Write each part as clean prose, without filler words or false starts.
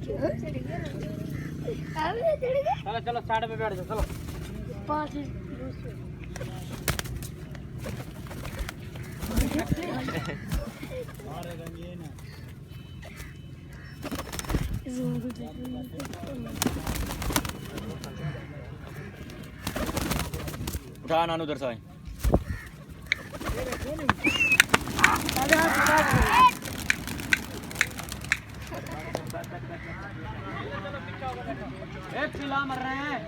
चलो चलो साइड पे बैठ जाओ चलो। 5 उठा नानू उधर से आए। पिला मर रहे हैं।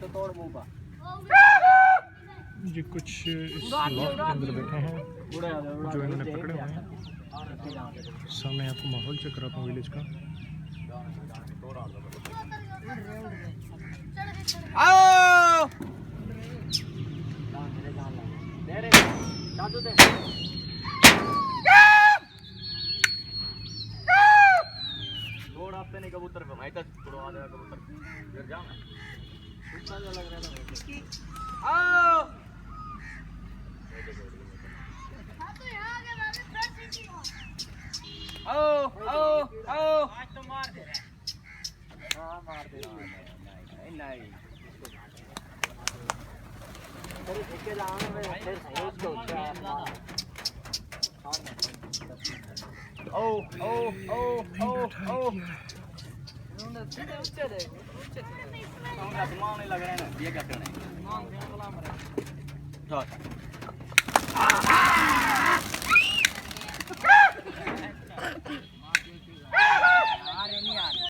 तो तोड़ मुंह जी कुछ इस लॉफ्ट के अंदर बैठे हैं जो इन्होंने पकड़े हुए हैं। सामने आपको माहौल चेक कराता हूँ विलेज का। आओ छोड़ आपने नहीं कबूतर को भाई तक छुड़वा देगा कबूतर गिर जाओ ना कुत्ता जो लग रहा था आओ आओ आओ आओ आज तो मार दे रहा है। हाँ मार दे नहीं नहीं तेरे ठेके जाने में फिर उसको ओ ओ ओ ओ ओ उन्होंने सीधे ऊंचे दे उनका दिमाग नहीं लग रहा है ना ये क्या करना है दिमाग पे बुला मरे